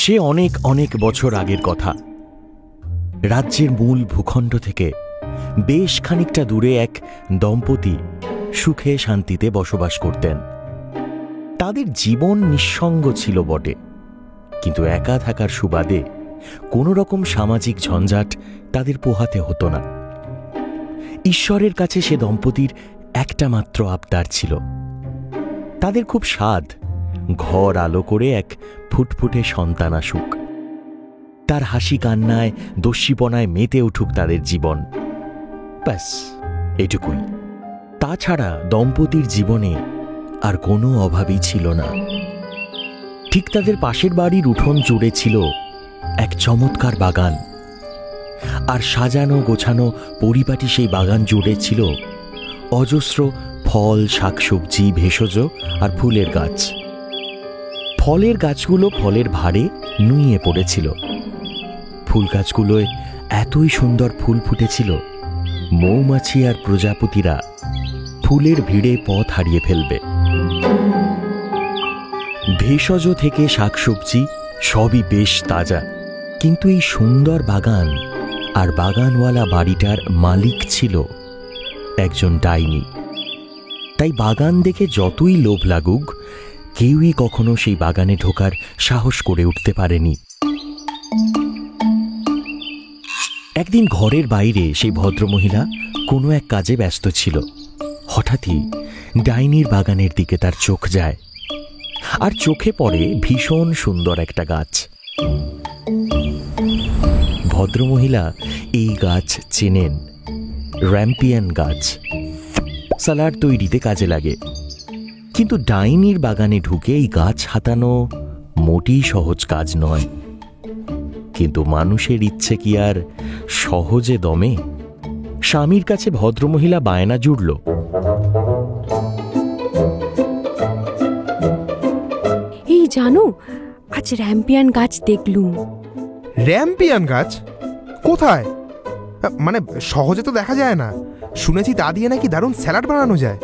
সে অনেক অনেক বছর আগের কথা। রাজ্যের মূল ভূখণ্ড থেকে বেশ খানিকটা দূরে এক দম্পতি সুখে শান্তিতে বসবাস করতেন। তাদের জীবন নিঃসঙ্গ ছিল বটে, কিন্তু একা থাকার সুবাদে কোনো রকম সামাজিক ঝঞ্ঝাট তাদের পোহাতে হতো না। ঈশ্বরের কাছে সে দম্পতির একটা মাত্র আবদার ছিল। তাদের খুব সাধ ঘর আলো করে এক ফুটফুটে সন্তান আসুক, তার হাসি কান্নায় দস্যিপনায় মেতে উঠুক তাদের জীবন। ব্যাস এটুকুই। তাছাড়া দম্পতির জীবনে আর কোনো অভাবই ছিল না। ঠিক তাদের পাশের বাড়ির উঠোন জুড়ে ছিল এক চমৎকার বাগান, আর সাজানো গোছানো পরিপাটি সেই বাগান জুড়ে ছিল অজস্র ফল, শাকসবজি, ভেষজ আর ফুলের গাছ। ফলের গাছগুলো ফলের ভারে নুইয়ে পড়েছিল। ফুল গাছগুলোয় এতই সুন্দর ফুল ফুটেছিল, মৌমাছি আর প্রজাপতিরা ফুলের ভিড়ে পথ হারিয়ে ফেলবে। ভেষজ থেকে শাকসবজি সবই বেশ তাজা, কিন্তু এই সুন্দর বাগান আর বাগানওয়ালা বাড়িটার মালিক ছিল একজন ডাইনি। তাই বাগান দেখে যতই লোভ লাগুক, কেউই কখনো সেই বাগানে ঢোকার সাহস করে উঠতে পারেনি। একদিন ঘরের বাইরে সেই ভদ্রমহিলা কোনো এক কাজে ব্যস্ত ছিল। হঠাৎই ডাইনির বাগানের দিকে তার চোখ যায়, আর চোখে পড়ে ভীষণ সুন্দর একটা গাছ। ভদ্রমহিলা এই গাছ চেনেন, র্যাম্পিয়ান গাছ। সালাড তৈরিতে কাজে লাগে। কিন্তু ডাইনির বাগানে ঢুকে এই গাছ হাতানো মোটেই সহজ কাজ নয়। কিন্তু মানুষের ইচ্ছে কি আর সহজে দমে? স্বামীর কাছে ভদ্রমহিলা বায়না জুড়ল, এই জানো, আজ র্যাম্পিয়ান গাছ দেখলুম। র্যাম্পিয়ান গাছ কোথায়? মানে সহজে তো দেখা যায় না। শুনেছি তা দিয়ে নাকি দারুণ স্যালাড বানানো যায়।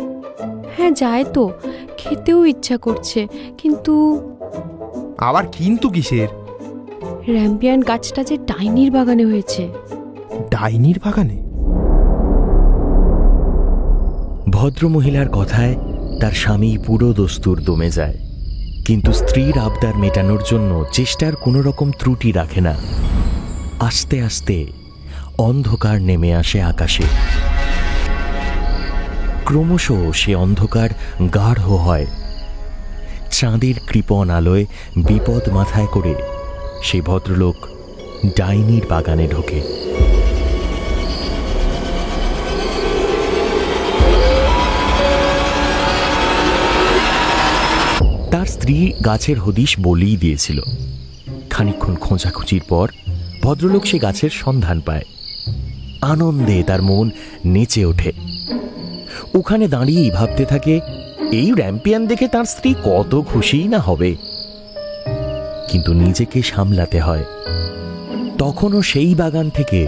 হ্যাঁ যায় তো, খেতেও ইচ্ছা করছে, কিন্তু আবার কিন্তু কিসের? র্যাম্পিয়ান গাছটা যে ডাইনির বাগানে হয়েছে। ডাইনির বাগানে? ভদ্রমহিলার কথায় তার স্বামী পুরো দস্তুর দমে যায়, কিন্তু স্ত্রীর আবদার মেটানোর জন্য চেষ্টার কোনো রকম ত্রুটি রাখে না। আস্তে আস্তে অন্ধকার নেমে আসে আকাশে। ক্রমশ সে অন্ধকার গাঢ় হয়। চাঁদের কৃপণ আলোয় বিপদ মাথায় করে সে ভদ্রলোক ডাইনির বাগানে ঢোকে। তার স্ত্রী গাছের হদিশ বলেই দিয়েছিল। খানিকক্ষণ খোঁজাখুঁজির পর ভদ্রলোক সে গাছের সন্ধান পায়। আনন্দে তার মন নেচে ওঠে। ওখানে দাঁড়িয়েই ভাবতে থাকে, এই র্যাম্পিয়ান দেখে তার স্ত্রী কত খুশিই না হবে। কিন্তু নিজেকে সামলাতে হয়। তখনও সেই বাগান থেকে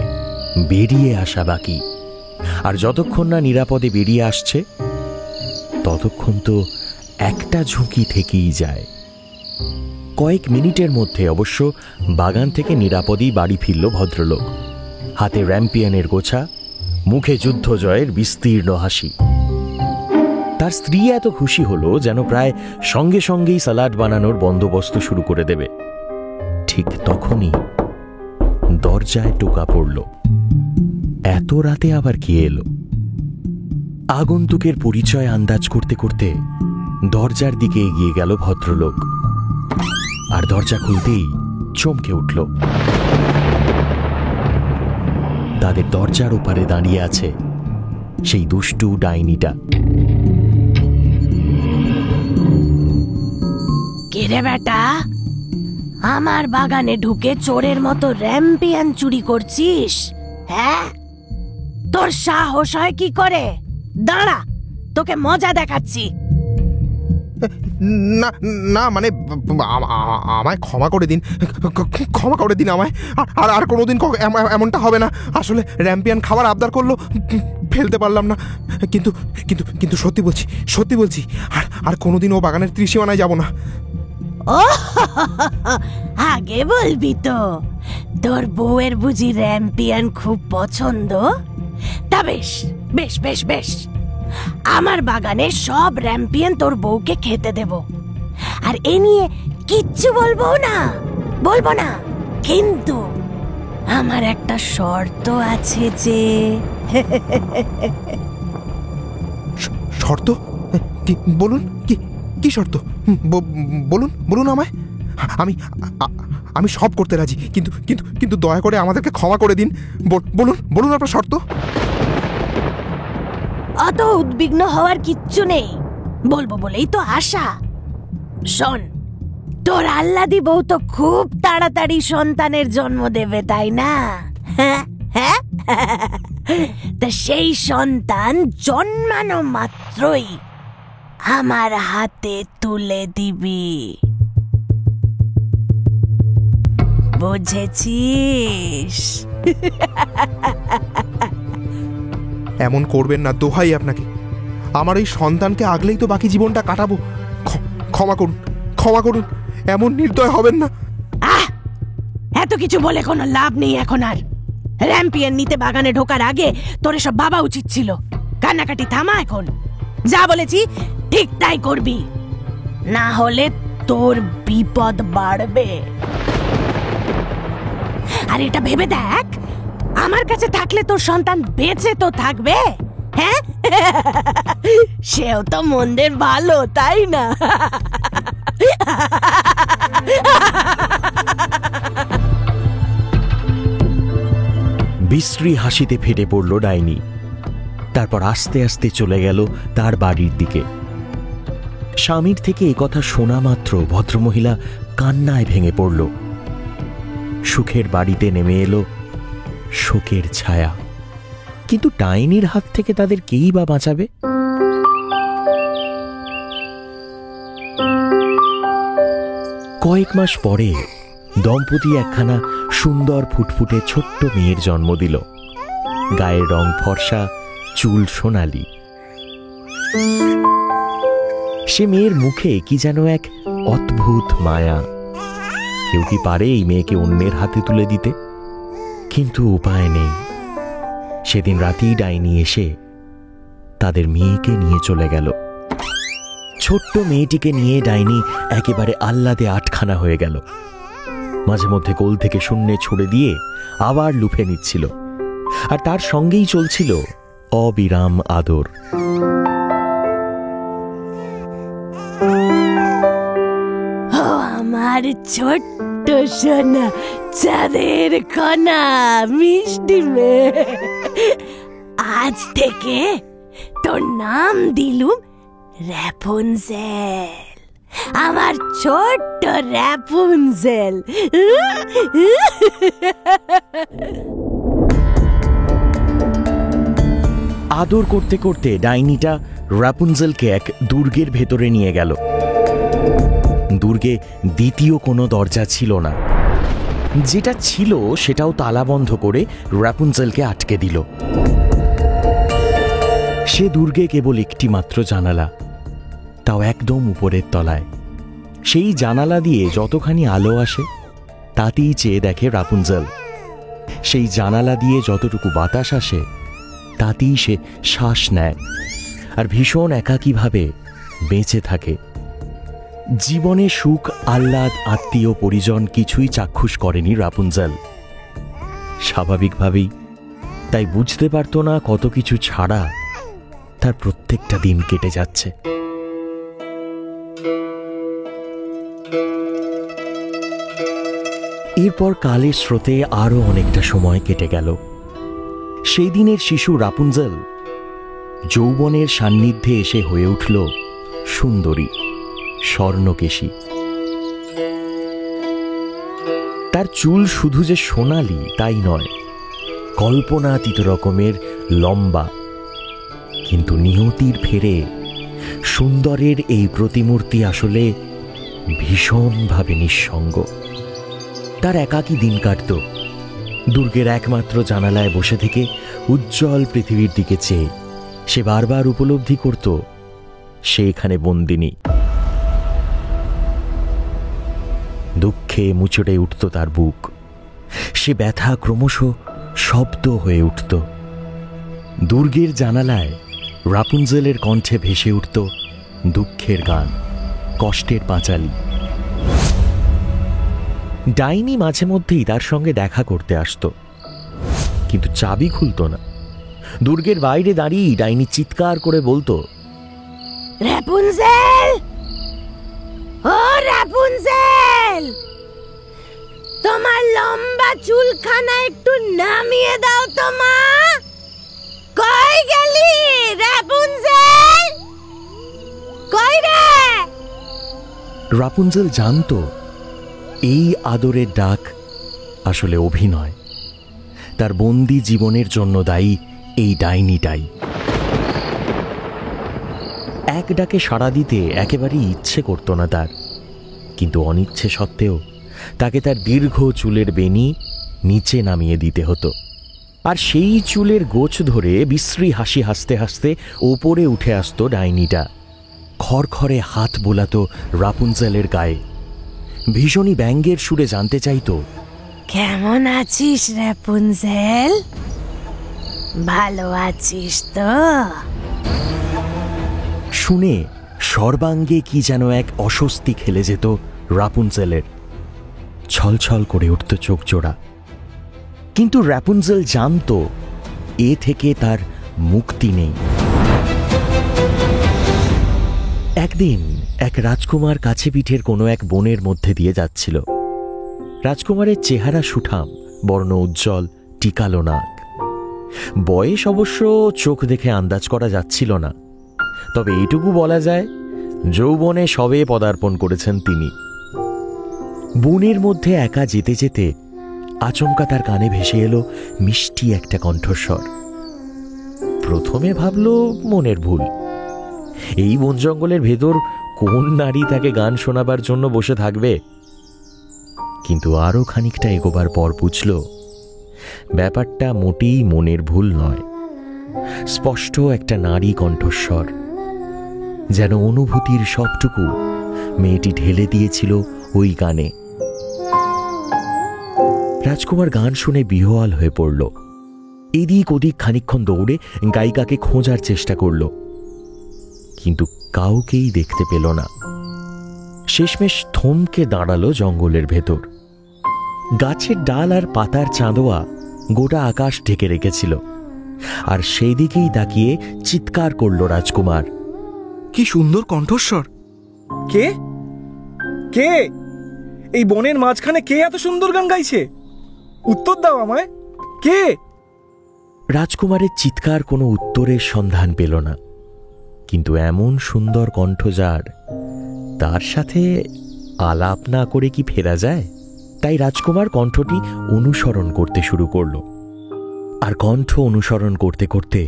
বেরিয়ে আসা বাকি। আর যতক্ষণ না নিরাপদে বেরিয়ে আসছে, ততক্ষণ তো একটা ঝুঁকি থেকেই যায়। কয়েক মিনিটের মধ্যে অবশ্য বাগান থেকে নিরাপদেই বাড়ি ফিরল ভদ্রলোক। হাতে র্যাম্পিয়ানের গোছা, মুখে যুদ্ধ জয়ের বিস্তীর্ণ হাসি। তার স্ত্রী এত খুশি হলো যেন প্রায় সঙ্গে সঙ্গেই সালাড বানানোর বন্দোবস্ত শুরু করে দেবে। ঠিক তখনই দরজায় টোকা পড়ল। এত রাতে আবার কে এলো? আগন্তুকের পরিচয় আন্দাজ করতে করতে দরজার দিকে এগিয়ে গেল ভদ্রলোক, আর দরজা খুলতেই চমকে উঠল। তাদের দরজার ওপারে দাঁড়িয়ে আছে সেই দুষ্টু ডাইনিটা। কে রে বেটা, আমার বাগানে ঢুকে চোরের মতো র্যাম্পিয়ান চুরি করছিস? হ্যাঁ, তোর সাহস হয় কি করে? দাঁড়া, তোকে মজা দেখাচ্ছি। না না, মানে আমায় ক্ষমা করে দিন, ক্ষমা করে দিন আমায়। আর কোনোদিন এমনটা হবে না। আসলে র্যাম্পিয়ান খাবার আবদার করলো, ফেলতে পারলাম না। কিন্তু কিন্তু কিন্তু সত্যি বলছি আর কোনোদিন ও বাগানের ত্রিসীমানায় যাব না। ও আগে বলবি তো, তোর বউয়ের বুঝি র্যাম্পিয়ান খুব পছন্দ? তা বেশ বেশ বেশ বেশ, আমার বাগানে সব র্যাম্পিয়ান তোর বউকে খেতে দেব, আর এ নিয়ে কিচ্ছু বলবো না, কিন্তু আমার একটা শর্ত আছে যে। শর্ত? বলুন, কি শর্ত? বলুন আমায়। আমি সব করতে রাজি, কিন্তু দয়া করে আমাদেরকে ক্ষমা করে দিন। বলুন আপনার শর্ত। অত উদ্বিগ্ন হওয়ার কিচ্ছু নেই, বলবো বলেই তো আশা। শোন, তোর আল্লাদি বউ তো খুব তাড়াতাড়ি সন্তানের জন্ম দেবে, তাই না? হ্যাঁ, তা সেই সন্তান জন্মানো মাত্রই আমার হাতে তুলে দিবি, বুঝেছিস? এমন করবেন না, দোহাই আপনাকে। আমার এই সন্তানকে আগলেই তো বাকি জীবনটা কাটাবো। ক্ষমা করুন, এমন নির্দয় হবেন না। এত কিছু বলে কোনো লাভ নেই এখন আর। র্যাম্পিয়ান নিতে বাগানে ঢোকার আগে তোর এসব ভাবা উচিত ছিল। কান্নাকাটি থামা এখন, যা বলেছি ঠিক তাই করবি, না হলে তোর বিপদ বাড়বে। আর এটা ভেবে দেখ, আমার কাছে থাকলে তোর সন্তান বেঁচে তো থাকবে, হ্যাঁ? সেও তো মন্দের ভালো, তাই না? বিশ্রী হাসিতে ফেটে পড়ল ডাইনি। তারপর আস্তে আস্তে চলে গেল তার বাড়ির দিকে। স্বামীর থেকে একথা শোনা মাত্র ভদ্রমহিলা কান্নায় ভেঙে পড়ল। সুখের বাড়িতে নেমে এলো শোকের ছায়া। কিন্তু ডাইনির হাত থেকে তাদের কেই বা বাঁচাবে? কয়েক মাস পরে দম্পতি একখানা সুন্দর ফুটফুটে ছোট্ট মেয়ের জন্ম দিল। গায়ের রং ফর্সা, চুল সোনালি। সে মেয়ের মুখে কি যেন এক অদ্ভুত মায়া। কেউ কি পারে এই মেয়েকে অন্যের হাতে তুলে দিতে? কিন্তু উপায় নেই। সেদিন রাতেই ডাইনি এসে তাদের মেয়েকে নিয়ে চলে গেল। ছোট্ট মেয়েটিকে নিয়ে ডাইনি একেবারে আহ্লাদে আটখানা হয়ে গেল। মাঝে মধ্যে কোল থেকে শূন্যে ছুড়ে দিয়ে আবার লুফে নিচ্ছিল, আর তার সঙ্গেই চলছিল অবিরাম আদর। আমার ছোট্ট সোনা, চাঁদের কণা, মিষ্টি মেয়ে, আজ থেকে তোর নাম দিলুম র্যাপুনজেল, আমার ছোট্ট র্যাপুনজেল। আদর করতে করতে ডাইনিটা র্যাপুনজেলকে এক দুর্গের ভেতরে নিয়ে গেল। দুর্গে দ্বিতীয় কোনো দরজা ছিল না, যেটা ছিল সেটাও তালা বন্ধ করে র্যাপুনজেলকে আটকে দিল। সে দুর্গে কেবল একটি মাত্র জানালা, তাও একদম উপরের তলায়। সেই জানালা দিয়ে যতখানি আলো আসে তাতেই চেয়ে দেখে র্যাপুনজেল। সেই জানালা দিয়ে যতটুকু বাতাস আসে তাতেই সে শ্বাস নেয়, আর ভীষণ একাকীভাবে বেঁচে থাকে। জীবনে সুখ, আহ্লাদ, আত্মীয় পরিজন কিছুই চাক্ষুষ করেনি র্যাপুনজেল। স্বাভাবিকভাবেই তাই বুঝতে পারত না কত কিছু ছাড়া তার প্রত্যেকটা দিন কেটে যাচ্ছে। এরপর কালের স্রোতে আরো অনেকটা সময় কেটে গেল। সেই দিনের শিশু র্যাপুনজেল যৌবনের সান্নিধ্যে এসে হয়ে উঠল সুন্দরী, স্বর্ণকেশী। তার চুল শুধু যে সোনালি তাই নয়, কল্পনাতীত রকমের লম্বা। কিন্তু নিয়তির ফেরে সুন্দরের এই প্রতিমূর্তি আসলে ভীষণভাবে নিঃসঙ্গ। তার একাকী দিন কাটত দুর্গের একমাত্র জানালায় বসে থেকে উজ্জ্বল পৃথিবীর দিকে চেয়ে। সে বারবার উপলব্ধি করত সে এখানে বন্দিনী। দুঃখে মুচড়ে উঠত তার বুক। সে ব্যথা ক্রমশ শব্দ হয়ে উঠত। দুর্গের জানালায় রাপুনজেলের কণ্ঠে ভেসে উঠত দুঃখের গান, কষ্টের পাঁচালী। ডাইনি মাঝে মধ্যেই তার সঙ্গে দেখা করতে আসত, কিন্তু চাবি খুলত না। দুর্গের বাইরে দাঁড়িয়ে ডাইনি চিৎকার করে বলতো, র্যাপুনজেল, ও র্যাপুনজেল, তোমার লম্বা চুলখানা একটু নামিয়ে দাও তো মা। কই গেলি র্যাপুনজেল? কই রে? রাপুনজেল জানত এই আদরের ডাক আসলে অভিনয়। তার বন্দি জীবনের জন্য দায়ী এই ডাইনিটাই। এক ডাকে সাড়া দিতে একেবারেই ইচ্ছে করত না তার, কিন্তু অনিচ্ছে সত্ত্বেও তাকে তার দীর্ঘ চুলের বেনি নিচে নামিয়ে দিতে হতো। আর সেই চুলের গোছ ধরে বিশ্রী হাসি হাসতে হাসতে ওপরে উঠে আসতো ডাইনিটা। খড়খড়ে হাত বোলাতো রাপুনজেলের গায়ে। ভীষণই ব্যঙ্গের সুরে জানতে চাইতো, কেমন আছিস র্যাপুনজেল? ভালো আছিস তো? শুনে সর্বাঙ্গে কি যেন এক অস্বস্তি খেলে যেত রাপুনজেলের। ছলছল করে উঠত চোখ জোড়া। কিন্তু রাপুনজেল জানত এ থেকে তার মুক্তি নেই। একদিন এক রাজকুমার কাছে পিঠের কোনো এক বনের মধ্যে দিয়ে যাচ্ছিল। রাজকুমারের চেহারা সুঠাম, বর্ণ উজ্জ্বল, টিকালো নাক। বয়স অবশ্য চোখ দেখে আন্দাজ করা যাচ্ছিল না, তবে এইটুকু বলা যায় যৌবনে সবে পদার্পণ করেছেন তিনি। বনের মধ্যে একা যেতে যেতে আচমকা তার কানে ভেসে এলো মিষ্টি একটা কণ্ঠস্বর। প্রথমে ভাবল মনের ভুল। এই বন জঙ্গলের ভেতর কোন নারী তাকে গান শোনাবার জন্য বসে থাকবে? কিন্তু আরো খানিকটা এগোবার পর বুঝল ব্যাপারটা মোটেই মনের ভুল নয়। স্পষ্ট একটা নারী কণ্ঠস্বর, যেন অনুভূতির সবটুকু মেয়েটি ঢেলে দিয়েছিল ওই গানে। রাজকুমার গান শুনে বিহ্বল হয়ে পড়ল। এদিক ওদিক খানিকক্ষণ দৌড়ে গায়িকাকে খোঁজার চেষ্টা করল, কিন্তু কাউকেই দেখতে পেল না। শেষমেশ থমকে দাঁড়ালো জঙ্গলের ভেতর। গাছের ডাল আর পাতার চাঁদোয়া গোটা আকাশ ঢেকে রেখেছিল, আর সেই দিকেই তাকিয়ে চিৎকার করল রাজকুমার, কি সুন্দর কণ্ঠস্বর! কে কে এই বনের মাঝখানে কে এত সুন্দর গান গাইছে? উত্তর দাও আমায়, কে? রাজকুমারের চিৎকার কোনো উত্তরের সন্ধান পেল না, কিন্তু এমন সুন্দর কণ্ঠ যার, তার সাথে আলাপ না করে কি ফেরা যায়? তাই রাজকুমার কণ্ঠটি অনুসরণ করতে শুরু করল। আর কণ্ঠ অনুসরণ করতে করতে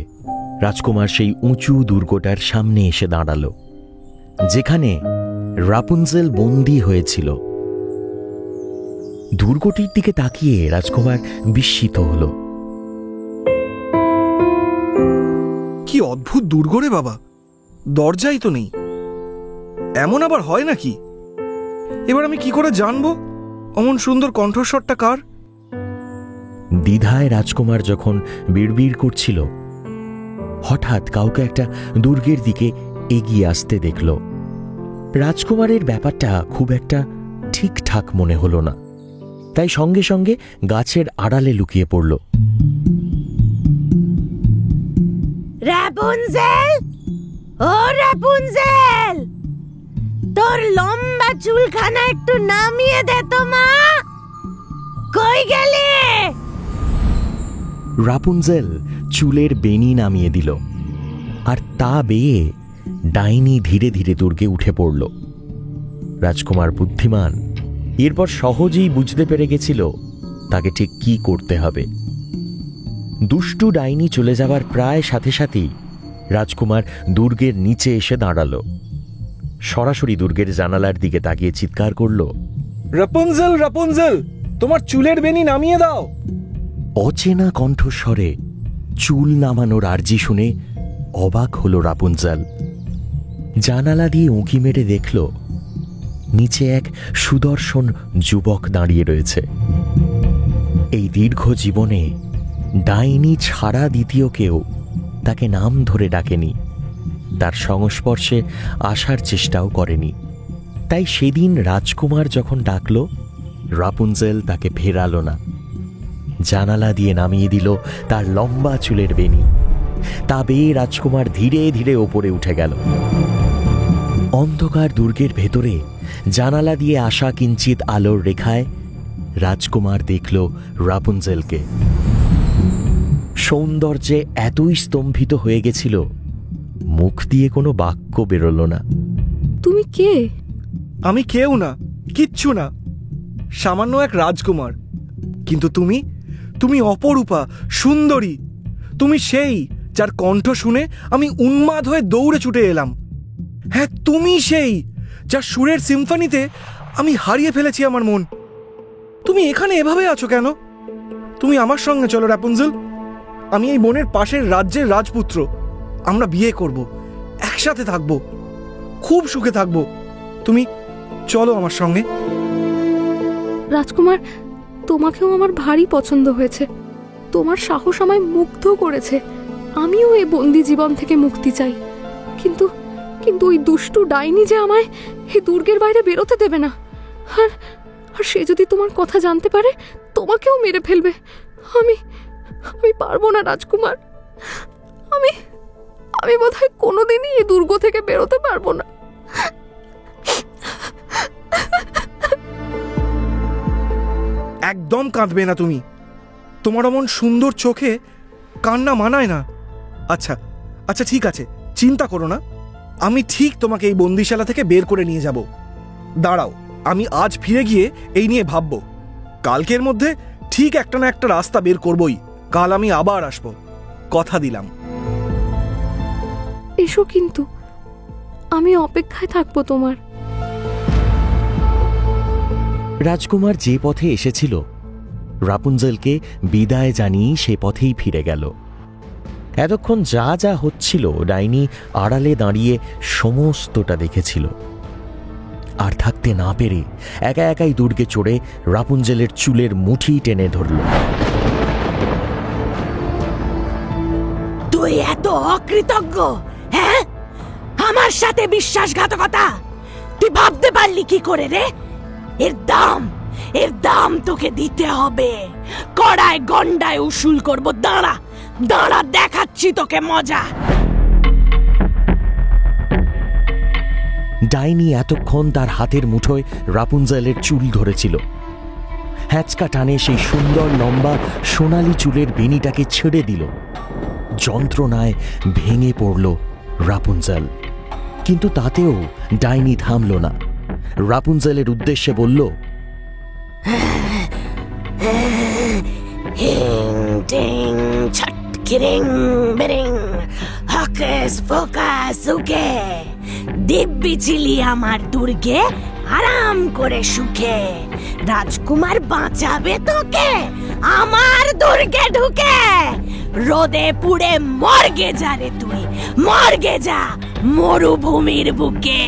রাজকুমার সেই উঁচু দুর্গটার সামনে এসে দাঁড়াল, যেখানে রাপুনজেল বন্দী হয়েছিল। দুর্গটির দিকে তাকিয়ে রাজকুমার বিস্মিত হল। কি অদ্ভুত দুর্গ রে বাবা! দরজাই তো নেই। এমন আবার হয় নাকি? এবার আমি কি করে জানবো অমন সুন্দর কণ্ঠস্বরটা কার? দ্বিধায় রাজকুমার যখন বিড়বিড় করছিল, হঠাৎ কাউকে একটা দুর্গের দিকে এগিয়ে আসতে দেখল। রাজকুমারের ব্যাপারটা খুব একটা ঠিকঠাক মনে হলো না, তাই সঙ্গে সঙ্গে গাছের আড়ালে লুকিয়ে পড়ল। র্যাপুনজেল, ও র্যাপুনজেল, তোর লম্বা চুলখানা একটু নামিয়ে দে তো মা। কই গেলি? রাপুনজেল চুলের বেনি নামিয়ে দিল, আর তা বেয়ে ডাইনি ধীরে ধীরে দুর্গে উঠে পড়ল। রাজকুমার বুদ্ধিমান, এরপর সহজেই বুঝতে পেরে গেছিল তাকে ঠিক কি করতে হবে। দুষ্টু ডাইনি চলে যাবার প্রায় সাথে সাথেই রাজকুমার দুর্গের নিচে এসে দাঁড়াল। সরাসরি দুর্গের জানালার দিকে তাকিয়ে চিৎকার করল, রাপুনজেল, রাপুনজেল, তোমার চুলের বেনি নামিয়ে দাও। অচেনা কণ্ঠস্বরে চুল নামানোর আর্জি শুনে অবাক হল রাপুনজেল। জানালা দিয়ে উঁকি মেরে দেখল নিচে এক সুদর্শন যুবক দাঁড়িয়ে রয়েছে। এই দীর্ঘ জীবনে ডাইনি ছাড়া দ্বিতীয় কেউ তাকে নাম ধরে ডাকেনি, তার সংস্পর্শে আসার চেষ্টাও করেনি। তাই সেদিন রাজকুমার যখন ডাকল, রাপুনজেল তাকে ফেরালো না। জানালা দিয়ে নামিয়ে দিল তার লম্বা চুলের বেনি। তা বেয়ে রাজকুমার ধীরে ধীরে ওপরে উঠে গেল। অন্ধকার দুর্গের ভেতরে জানালা দিয়ে আসা কিঞ্চিত আলোর রেখায় রাজকুমার দেখল রাপুনজেলকে। সৌন্দর্যে এতই স্তম্ভিত হয়ে গেছিল, মুখ দিয়ে কোনো বাক্য বেরোল না। তুমি কে? আমি কেউ না, কিচ্ছু না, সামান্য এক রাজকুমার। কিন্তু তুমি, তুমি অপরূপা, সুন্দরী। তুমি সেই যার কণ্ঠ শুনে আমি উন্মাদ হয়ে দৌড়ে ছুটে এলাম। হ্যাঁ, তুমি সেই যার সুরের সিম্ফনিতে আমি হারিয়ে ফেলেছি আমার মন। তুমি এখানে এভাবে আছো কেন? তুমি আমার সঙ্গে চলো রাপুনজেল। আমি এই বনের পাশের রাজ্যের রাজপুত্র। আমরা বিয়ে করব, একসাথে থাকব, খুব সুখে থাকব। তুমি চলো আমার সঙ্গে। রাজকুমার, তোমাকেও আমার ভারী পছন্দ হয়েছে। তোমার সাহস আমায় মুগ্ধ করেছে। আমিও এই বন্দি জীবন থেকে মুক্তি চাই। কিন্তু কিন্তু ওই দুষ্টু ডাইনি যে আমায় এই দুর্গের বাইরে বেরোতে দেবে না। আর আর সে যদি তোমার কথা জানতে পারে, তোমাকেও মেরে ফেলবে। আমি আমি পারবো না রাজকুমার। আমি আমি বোধহয় কোনোদিনই এই দুর্গ থেকে বেরোতে পারবো না। একদম কাঁদবে না তুমি। তোমার অমন সুন্দর চোখে কান্না মানায় না। আচ্ছা আচ্ছা, ঠিক আছে, চিন্তা করো না। আমি ঠিক তোমাকে এই বন্দিশালা থেকে বের করে নিয়ে যাব। দাঁড়াও, আমি আজ ফিরে গিয়ে এই নিয়ে ভাববো। কালকের মধ্যে ঠিক একটা না একটা রাস্তা বের করবই। কাল আমি আবার আসবো, কথা দিলাম। এসো, কিন্তু আমি অপেক্ষায় থাকবো তোমার। রাজকুমার যে পথে এসেছিল, রাপুনজেলকে বিদায় জানিয়ে সে পথেই ফিরে গেল। এতক্ষণ যা যা হচ্ছিল ডাইনি আড়ালে দাঁড়িয়ে সমস্তটা দেখেছিল। আর থাকতে না পেরে একা একাই দুর্গে চড়ে রাপুনজেলের চুলের মুঠি টেনে ধরল। তুই এত অকৃতজ্ঞ, হ্যাঁ? আমার সাথে বিশ্বাসঘাতকতা তুই ভাবতে পারলি কি করে রে? এর দাম তোকে দিতে হবে। কড়ায় গন্ডায় উসুল করব। দাঁড়া দাঁড়া, দেখাচ্ছি তোকে মজা। ডাইনি এতক্ষণ তার হাতের মুঠোয় রাপুনজেলের চুল ধরেছিল। হ্যাঁচকা টানে সেই সুন্দর লম্বা সোনালি চুলের বেনিটাকে ছেড়ে দিল। যন্ত্রণায় ভেঙে পড়ল রাপুনজেল। কিন্তু তাতেও ডাইনি থামল না। রাপুনজেলের উদ্দেশ্যে বলল, হিং টিং ছট কিরিং বিরিং হকাস ফোকাস উকে, দিব্যি ছিলি আমার দুর্গে আরাম করে সুখে। রাজকুমার বাঁচাবে তোকে আমার দুর্গে ঢুকে। রোদে পুড়ে মর্গে যা রে তুই, মর্গে যা মরুভূমির বুকে।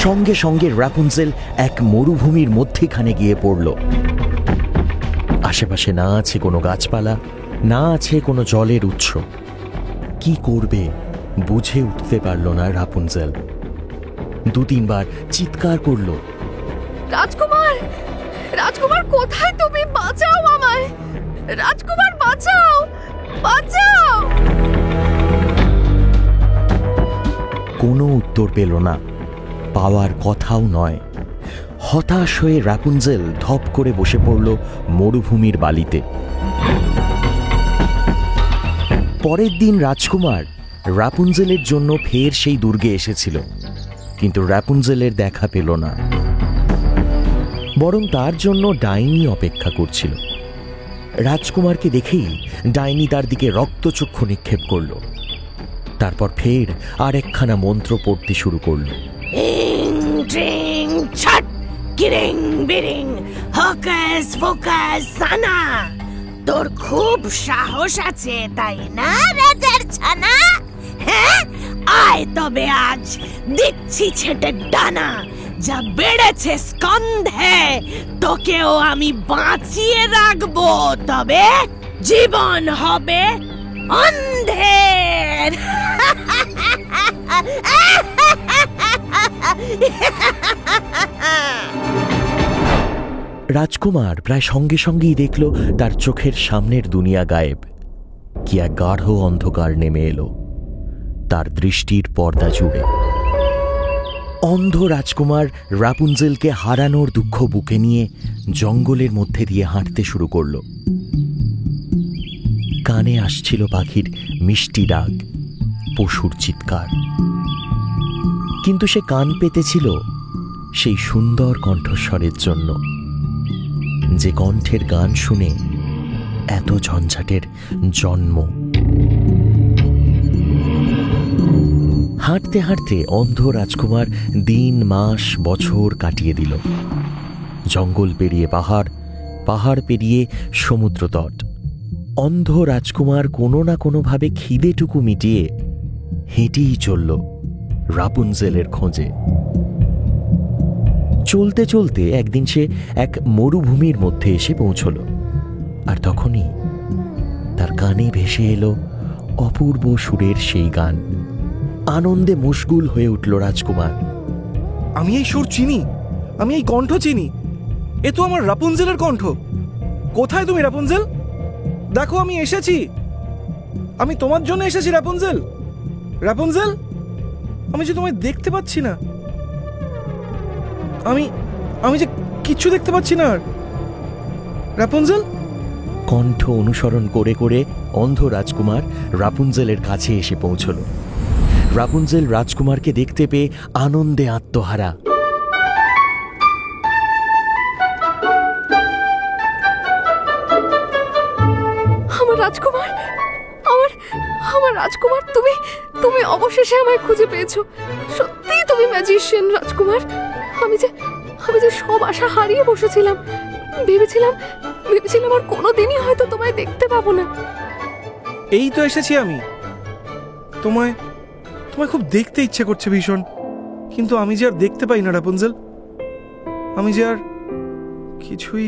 সঙ্গে সঙ্গে রাপুনজেল এক মরুভূমির মধ্যেখানে গিয়ে পড়ল। আশেপাশে না আছে কোনো গাছপালা, না আছে কোনো জলের উৎস। কি করবে বুঝে উঠতে পারল না রাপুনজেল। দু তিনবার চিৎকার করল, রাজকুমার, রাজকুমার কোথায় তুমি? বাঁচাও আমায়, রাজকুমার বাঁচাও, বাঁচাও। কোনো উত্তর পেল না, পাওয়ার কথাও নয়। হতাশ হয়ে রাপুনজেল ধপ করে বসে পড়ল মরুভূমির বালিতে। পরের দিন রাজকুমার রাপুনজেলের জন্য ফের সেই দুর্গে এসেছিল, কিন্তু রাপুনজেলের দেখা পেল না। বরং তার জন্য ডাইনি অপেক্ষা করছিল। রাজকুমারকে দেখেই ডাইনি তার দিকে রক্তচক্ষু নিক্ষেপ করল। তারপর ফের আর একখানা মন্ত্র পড়তে শুরু করল। হিং টিং ছট কিরিং বিরিং হকাস ফোকাস সানা, তোর খুব সাহস আছে তাই না রাজার ছানা? হ্যাঁ, আয় তবে আজ দিচ্ছি ছেটে ডানা। যা বেড়েছে স্কন্ধে তোকেও আমি বাঁচিয়ে রাখবো, তবে জীবন হবে অন্ধের। রাজকুমার প্রায় সঙ্গে সঙ্গেই দেখল তার চোখের সামনের দুনিয়া গায়েব। কি এক গাঢ় অন্ধকার নেমে এলো তার দৃষ্টির পর্দা জুড়ে। অন্ধ রাজকুমার রাপুনজেলকে হারানোর দুঃখ বুকে নিয়ে জঙ্গলের মধ্যে দিয়ে হাঁটতে শুরু করল। কানে আসছিল পাখির মিষ্টি ডাক, পশুর চিৎকার, কিন্তু সে কান পেতেছিল সেই সুন্দর কণ্ঠস্বরের জন্য, যে কণ্ঠের গান শুনে এত ঝঞ্ঝাটের জন্ম। হাঁটতে হাঁটতে অন্ধ রাজকুমার দিন, মাস, বছর কাটিয়ে দিল। জঙ্গল পেরিয়ে পাহাড়, পাহাড় পেরিয়ে সমুদ্র তট। অন্ধ রাজকুমার কোনো না কোনোভাবে খিদেটুকু মিটিয়ে হেঁটেই চলল রাপুনজেলের খোঁজে। চলতে চলতে একদিন সে এক মরুভূমির মধ্যে এসে পৌঁছল। আর তখনই তার কানে ভেসে এলো অপূর্ব সুরের সেই গান। আনন্দে মশগুল হয়ে উঠল রাজকুমার। আমি এই সুর চিনি, আমি এই কণ্ঠ চিনি। এ তো আমার রাপুনজেলের কণ্ঠ। কোথায় তুমি রাপুনজেল? দেখো আমি এসেছি, আমি তোমার জন্য এসেছি রাপুনজেল। রাপুনজেল, আমি যে তোমায় দেখতে পাচ্ছি না, আমি যে কিচ্ছু দেখতে পাচ্ছি না। আর রাপুনজেল, কণ্ঠ অনুসরণ করে করে অন্ধ রাজকুমার রাপুনজেলের কাছে এসে পৌঁছল। রাপুনজেল রাজকুমারকে দেখতে পেয়ে আনন্দে আত্মহারা। আমার রাজকুমার, আমার রাজকুমার, তুমি অবশেষে আমায় খুঁজে পেয়েছো। সত্যিই তুমি ম্যাজিশিয়ান রাজকুমার। আমি যে সব আশা হারিয়ে বসেছিলাম। ভেবেছিলাম আর কোনোদিনই হয়তো তোমায় দেখতে পাবো না। এই তো এসেছি আমি। তোমায় খুব দেখতে ইচ্ছে করছে ভীষণ, কিন্তু আমি যে আর দেখতে পাই না রাপুনজেল। আমি যে আর কিছুই।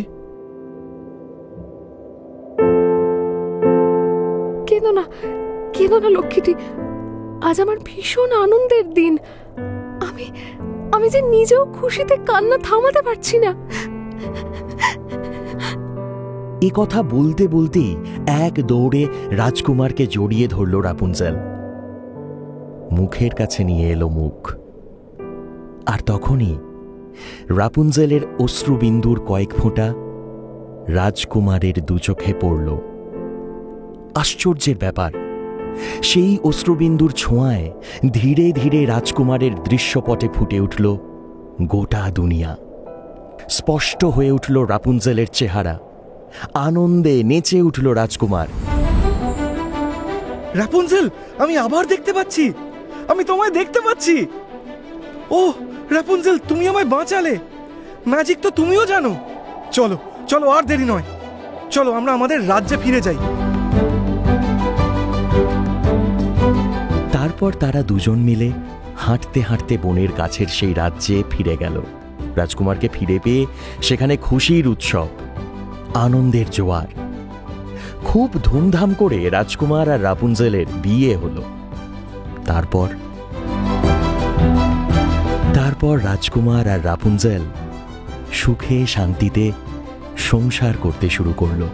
কেঁদো না লক্ষ্মীটি, আজ আমার ভীষণ আনন্দের দিন। আমি যে নিজেও খুশিতে কান্না থামাতে পারছি না। এ কথা বলতে বলতেই এক দৌড়ে রাজকুমারকে জড়িয়ে ধরল রাপুনজেল। মুখের কাছে নিয়ে এলো মুখ। আর তখনই রাপুনজেলের অশ্রুবিন্দুর কয়েক ফোঁটা রাজকুমারের দুচোখে পড়ল। আশ্চর্যের ব্যাপার, সেই অশ্রুবিন্দুর ছোঁয়ায় ধীরে ধীরে রাজকুমারের দৃশ্যপটে ফুটে উঠল গোটা দুনিয়া। স্পষ্ট হয়ে উঠল রাপুনজেলের চেহারা। আনন্দে নেচে উঠল রাজকুমার। রাপুনজেল, আমি আবার দেখতে পাচ্ছি, আমি তোমায় দেখতে পাচ্ছি। ও রাপুনজেল, তুমি আমায় বাঁচালে। ম্যাজিক তো তুমিও জানো। চলো চলো, আর দেরি নয়, চলো আমরা আমাদের রাজ্যে ফিরে যাই। তারপর তারা দুজন মিলে হাঁটতে হাঁটতে বনের কাছের সেই রাজ্যে ফিরে গেল। রাজকুমারকে ফিরে পেয়ে সেখানে খুশির উৎসব, আনন্দের জোয়ার। খুব ধুমধাম করে রাজকুমার আর রাপুনজেলের বিয়ে হলো। তারপর রাজকুমার আর রাপুনজেল সুখে শান্তিতে সংসার করতে শুরু করলো।